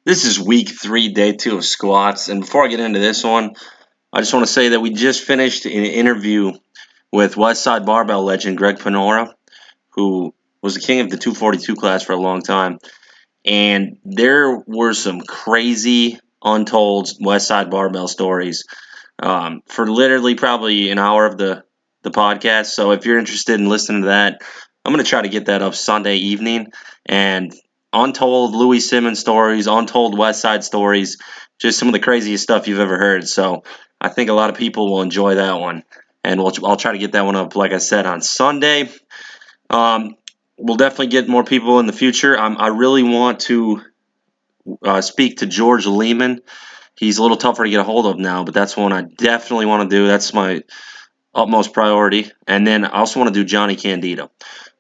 This is week 3, day 2 of squats. And before I get into this one, I just want to say that we just finished an interview with Westside Barbell legend Greg Panora, who was the king of the 242 class for a long time. And there were some crazy, untold Westside Barbell stories for literally probably an hour of the podcast. So if you're interested in listening to that, I'm going to try to get that up Sunday evening. And untold Louis Simmons stories, untold West Side stories, just some of the craziest stuff you've ever heard. So I think a lot of people will enjoy that one. And I'll try to get that one up, like I said, on Sunday. We'll definitely get more people in the future. I really want to speak to George Lehman. He's a little tougher to get a hold of now, but that's one I definitely want to do. That's my utmost priority. And then I also want to do Johnny Candido.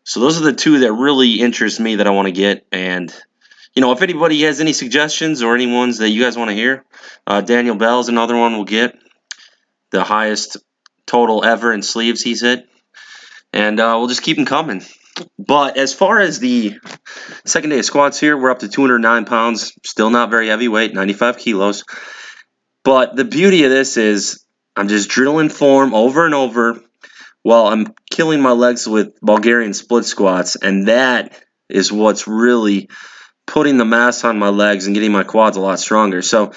So those are the two that really interest me that I want to get. And, if anybody has any suggestions or any ones that you guys want to hear, Daniel Bell is another one we'll get. The highest total ever in sleeves he's hit. And we'll just keep them coming. But as far as the second day of squats here, we're up to 209 pounds. Still not very heavyweight, 95 kilos. But the beauty of this is I'm just drilling form over and over while I'm killing my legs with Bulgarian split squats, and that is what's really putting the mass on my legs and getting my quads a lot stronger. So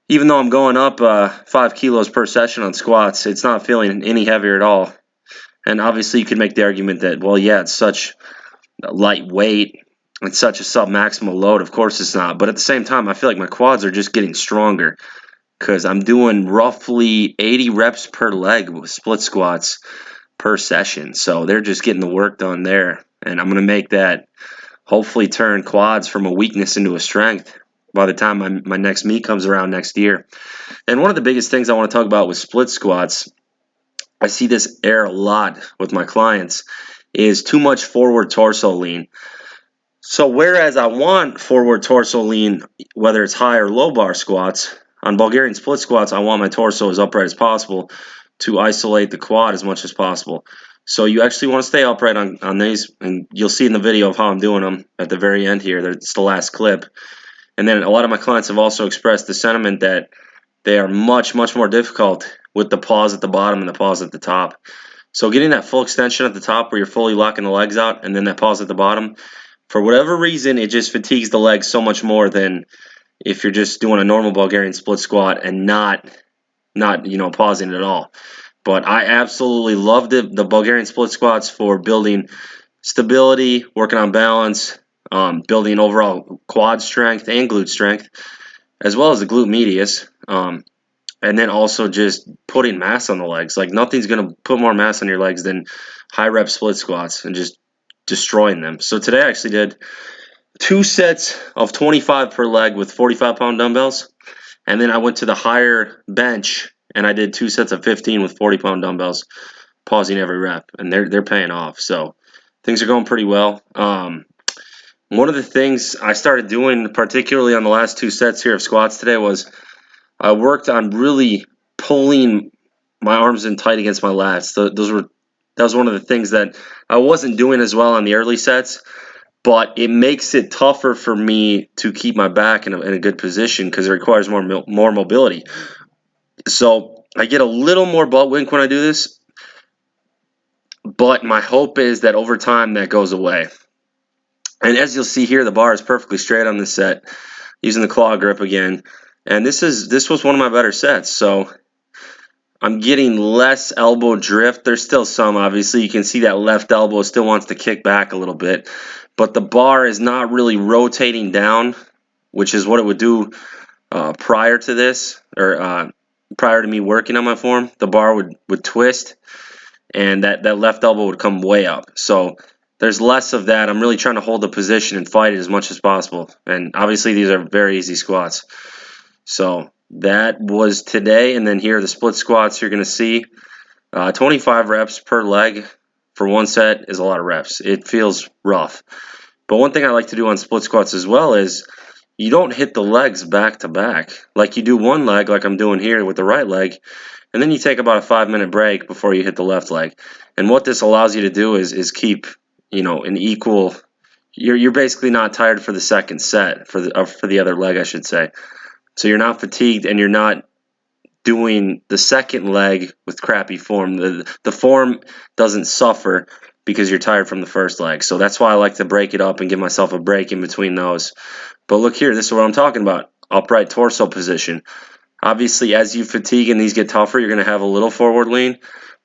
even though I'm going up 5 kilos per session on squats, it's not feeling any heavier at all. And obviously you could make the argument that, well, yeah, it's such lightweight, it's such a sub-maximal load. Of course it's not. But at the same time, I feel like my quads are just getting stronger because I'm doing roughly 80 reps per leg with split squats per session. So they're just getting the work done there. And I'm going to make that hopefully turn quads from a weakness into a strength by the time my next meet comes around next year. And one of the biggest things I want to talk about with split squats, I see this error a lot with my clients, is too much forward torso lean. So whereas I want forward torso lean, whether it's high or low bar squats, on Bulgarian split squats, I want my torso as upright as possible to isolate the quad as much as possible. So you actually want to stay upright on these, and you'll see in the video of how I'm doing them at the very end here. It's the last clip. And then a lot of my clients have also expressed the sentiment that they are much, much more difficult with the pause at the bottom and the pause at the top. So getting that full extension at the top where you're fully locking the legs out and then that pause at the bottom, for whatever reason, it just fatigues the legs so much more than if you're just doing a normal Bulgarian split squat and not pausing at all. But I absolutely love the Bulgarian split squats for building stability, working on balance, building overall quad strength and glute strength, as well as the glute medius, and then also just putting mass on the legs. Like nothing's going to put more mass on your legs than high rep split squats and just destroying them. So today I actually did 2 sets of 25 per leg with 45-pound dumbbells, and then I went to the higher bench and I did 2 sets of 15 with 40-pound dumbbells, pausing every rep, and they're paying off. So things are going pretty well. One of the things I started doing, particularly on the last 2 sets here of squats today, was I worked on really pulling my arms in tight against my lats. That was one of the things that I wasn't doing as well on the early sets, but it makes it tougher for me to keep my back in a good position because it requires more mobility. So I get a little more butt wink when I do this, but my hope is that over time that goes away. And as you'll see here, the bar is perfectly straight on this set, using the claw grip again. And this was one of my better sets, so I'm getting less elbow drift. There's still some, obviously. You can see that left elbow still wants to kick back a little bit, but the bar is not really rotating down, which is what it would do prior to this, or prior to me working on my form. The bar would twist, and that left elbow would come way up. So there's less of that. I'm really trying to hold the position and fight it as much as possible. And obviously these are very easy squats. So that was today, and then here are the split squats you're going to see. 25 reps per leg for one set is a lot of reps. It feels rough. But one thing I like to do on split squats as well is you don't hit the legs back to back. Like you do one leg, like I'm doing here with the right leg, and then you take about a 5-minute break before you hit the left leg. And what this allows you to do is keep, an equal, you're basically not tired for the second set, for the other leg, I should say. So you're not fatigued, and you're not doing the second leg with crappy form. The form doesn't suffer because you're tired from the first leg. So that's why I like to break it up and give myself a break in between those. But look here, this is what I'm talking about. Upright torso position. Obviously, as you fatigue and these get tougher, you're going to have a little forward lean,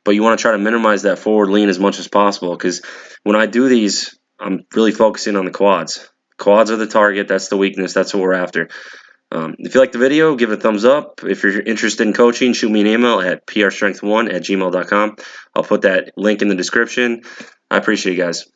but you want to try to minimize that forward lean as much as possible, because when I do these, I'm really focusing on the quads. Quads are the target. That's the weakness. That's what we're after. If you like the video, give it a thumbs up. If you're interested in coaching, shoot me an email at prstrength1@gmail.com. I'll put that link in the description. I appreciate you guys.